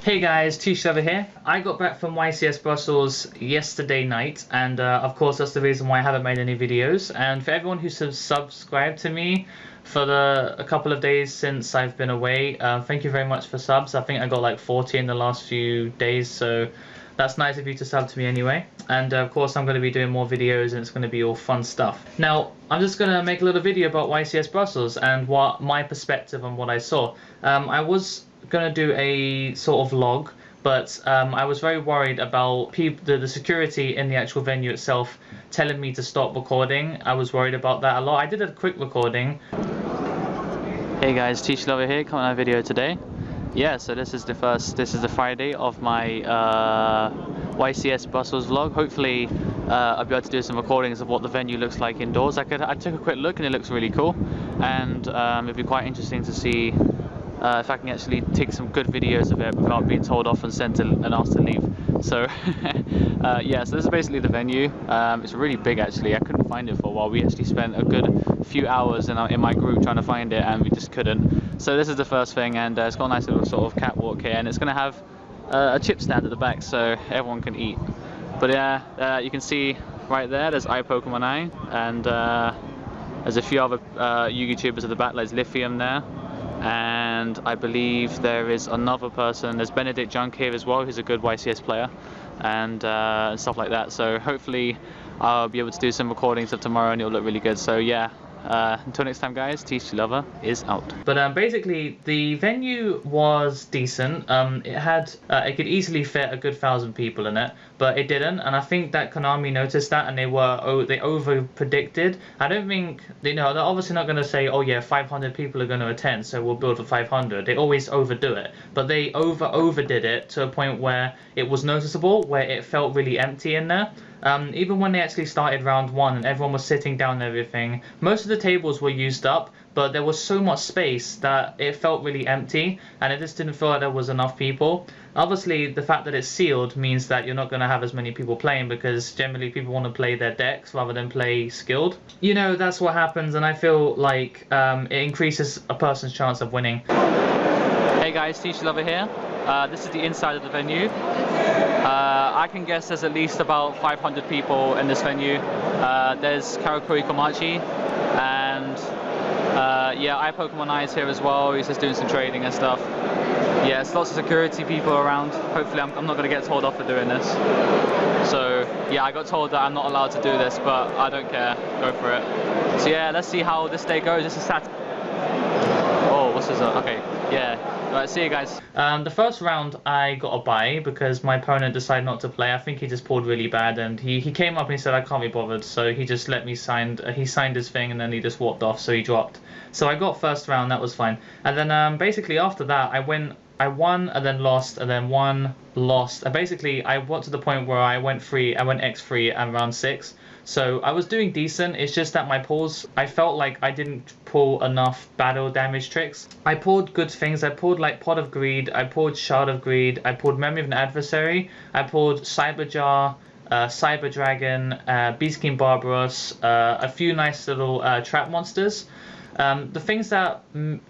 Hey guys, Thetcglover here. I got back from YCS Brussels yesterday night, and of course that's the reason why I haven't made any videos. And for everyone who's subscribed to me for a couple of days since I've been away, thank you very much for subs. I think I got like 40 in the last few days, so that's nice of you to sub to me anyway. And of course I'm going to be doing more videos and it's going to be all fun stuff. Now, I'm just going to make a little video about YCS Brussels and what my perspective on what I saw. I was going to do a sort of vlog, but I was very worried about the security in the actual venue itself telling me to stop recording. I was worried about that a lot. I did a quick recording. Hey guys, Thetcglover here, coming on a video today. Yeah, so this is the Friday of my YCS Brussels vlog. Hopefully I'll be able to do some recordings of what the venue looks like indoors. I took a quick look and it looks really cool, and it'd be quite interesting to see if I can actually take some good videos of it without being told off and sent and asked to leave. So yeah, so this is basically the venue. It's really big actually. I couldn't find it for a while. We actually spent a good few hours in my group trying to find it, and we just couldn't. So this is the first thing, and it's got a nice little sort of catwalk here, and it's going to have a chip stand at the back so everyone can eat. But yeah, you can see right there, there's iPokemon I, and there's a few other YouTubers at the back. There's Lithium there, and I believe there is another person. There's Benedict Junk here as well, who's a good YCS player, and stuff like that. So hopefully I'll be able to do some recordings of tomorrow and it'll look really good. So yeah, until next time guys, Thetcglover is out. But basically the venue was decent. It could easily fit a good 1,000 people in it, but it didn't, and I think that Konami noticed that, and they over predicted. I don't think they're obviously not going to say, oh yeah, 500 people are going to attend, so we'll build for 500. They always overdo it, but they overdid it to a point where it was noticeable, where it felt really empty in there. Even when they actually started round one and everyone was sitting down and everything, most of the tables were used up, but there was so much space that it felt really empty, and it just didn't feel like there was enough people. Obviously, the fact that it's sealed means that you're not going to have as many people playing, because generally people want to play their decks rather than play skilled. You know, that's what happens, and I feel like it increases a person's chance of winning. Hey guys, Thetcglover here. This is the inside of the venue. I can guess there's at least about 500 people in this venue. There's Karakuri Komachi, and yeah, iPokemon I is here as well. He's just doing some trading and stuff. Yeah, there's lots of security people around. Hopefully I'm not going to get told off for doing this. So yeah, I got told that I'm not allowed to do this, but I don't care. Go for it. So yeah, let's see how this day goes. This is Saturday. Oh, what's this? Okay, yeah. Alright, see you guys. The first round I got a bye because my opponent decided not to play. I think he just pulled really bad, and he came up and he said I can't be bothered, so he just let me he signed his thing and then he just walked off, so he dropped. So I got first round, that was fine. And then basically after that I won and then lost and then won, lost. And basically I got to the point where I went X3 and round 6. So I was doing decent. It's just that my pulls, I felt like I didn't pull enough battle damage tricks. I pulled good things. I pulled like Pot of Greed, I pulled Shard of Greed, I pulled Memory of an Adversary, I pulled Cyber Jar, Cyber Dragon, Beast King Barbaros, a few nice little trap monsters. The things that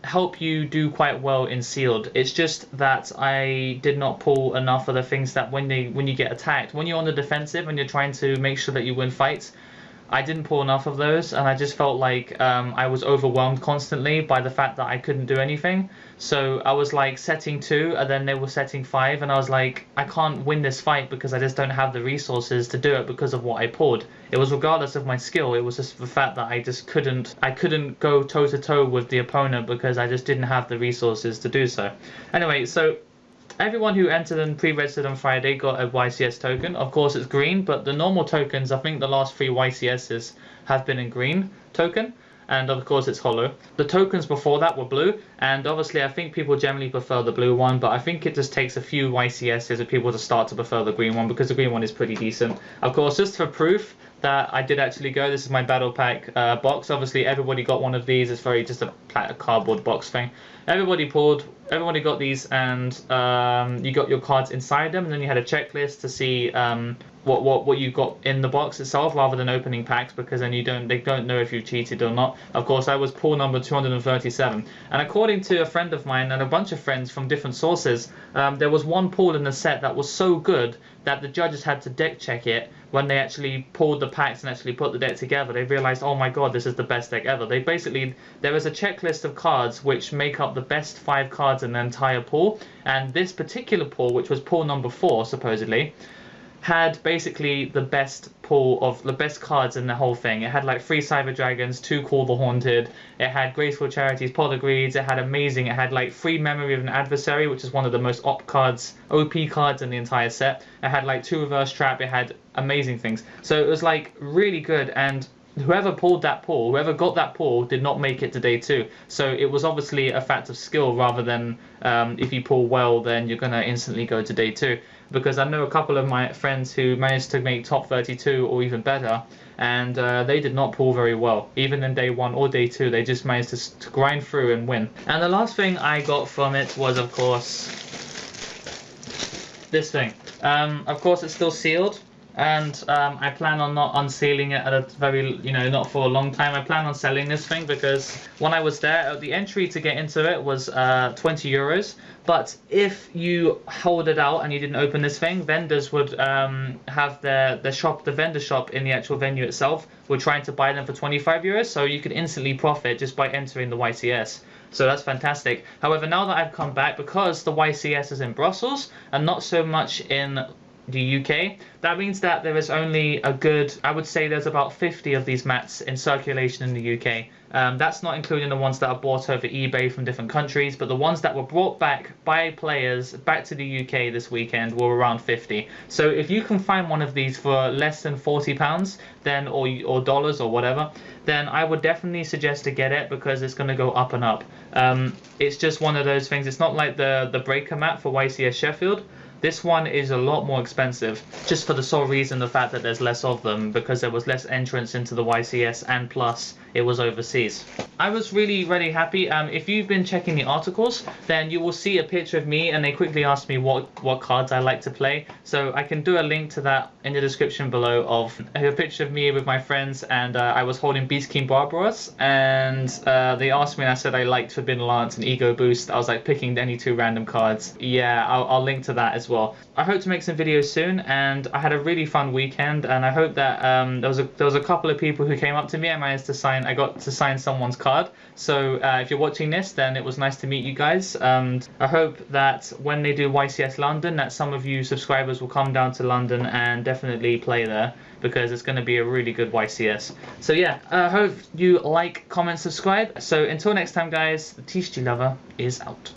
help you do quite well in sealed, it's just that I did not pull enough of the things that when you get attacked, when you're on the defensive and you're trying to make sure that you win fights, I didn't pull enough of those, and I just felt like I was overwhelmed constantly by the fact that I couldn't do anything. So I was like setting 2 and then they were setting 5, and I was like, I can't win this fight because I just don't have the resources to do it because of what I pulled. It was regardless of my skill, it was just the fact that I just couldn't go toe to toe with the opponent because I just didn't have the resources to do so. Anyway, so everyone who entered and pre-registered on Friday got a YCS token. Of course it's green, but the normal tokens, I think the last 3 YCSs have been in green token, and of course it's hollow. The tokens before that were blue, and obviously I think people generally prefer the blue one, but I think it just takes a few YCSs of people to start to prefer the green one, because the green one is pretty decent. Of course, just for proof that I did actually go, this is my battle pack box. Obviously everybody got one of these. It's just a cardboard box thing. Everybody got these, and you got your cards inside them, and then you had a checklist to see what you got in the box itself, rather than opening packs, because then they don't know if you've cheated or not. Of course, I was pool number 237, and according to a friend of mine and a bunch of friends from different sources, there was one pool in the set that was so good that the judges had to deck check it when they actually pulled the packs and actually put the deck together. They realized, oh my god, this is the best deck ever. There is a checklist of cards which make up the best 5 cards in the entire pool, and this particular pool, which was pool number 4 supposedly, had basically the best pool of the best cards in the whole thing. It had like 3 Cyber Dragons, 2 Call the Haunted, it had Graceful Charities, Polygreeds, it had Amazing, it had like 3 Memory of an Adversary, which is one of the most OP cards in the entire set. It had like 2 Reverse Trap, it had amazing things. So it was like really good, and whoever got that pool did not make it to day 2. So it was obviously a fact of skill, rather than if you pull well, then you're gonna instantly go to day 2. Because I know a couple of my friends who managed to make top 32 or even better, and they did not pull very well. Even in day 1 or day 2, they just managed to grind through and win. And the last thing I got from it was, of course, this thing. Of course, it's still sealed, and I plan on not unsealing it at a not for a long time. I plan on selling this thing, because when I was there, the entry to get into it was 20 euros. But if you hold it out and you didn't open this thing, vendors would have the vendor shop in the actual venue itself were trying to buy them for 25 euros, so you could instantly profit just by entering the YCS. So that's fantastic. However, now that I've come back, because the YCS is in Brussels and not so much in the UK, that means that there is only I would say there's about 50 of these mats in circulation in the UK. That's not including the ones that are bought over eBay from different countries, but the ones that were brought back by players back to the UK this weekend were around 50. So if you can find one of these for less than £40, then or dollars or whatever, then I would definitely suggest to get it, because it's going to go up and up. It's just one of those things. It's not like the breaker mat for YCS Sheffield. This one is a lot more expensive, just for the sole reason the fact that there's less of them, because there was less entrance into the YCS, and plus it was overseas. I was really happy. If you've been checking the articles, then you will see a picture of me, and they quickly asked me what cards I like to play. So I can do a link to that in the description below, of a picture of me with my friends, and I was holding Beast King Barbaros, and they asked me, and I said I liked Forbidden Lance and Ego Boost. I was like picking any 2 random cards. Yeah, I'll link to that as well. I hope to make some videos soon, and I had a really fun weekend, and I hope that there was a couple of people who came up to me. I got to sign someone's card. So if you're watching this, then it was nice to meet you guys. I hope that when they do YCS London, that some of you subscribers will come down to London and definitely play there, because it's going to be a really good YCS. So yeah, I hope you like, comment, subscribe. So until next time guys, the Thetcglover is out.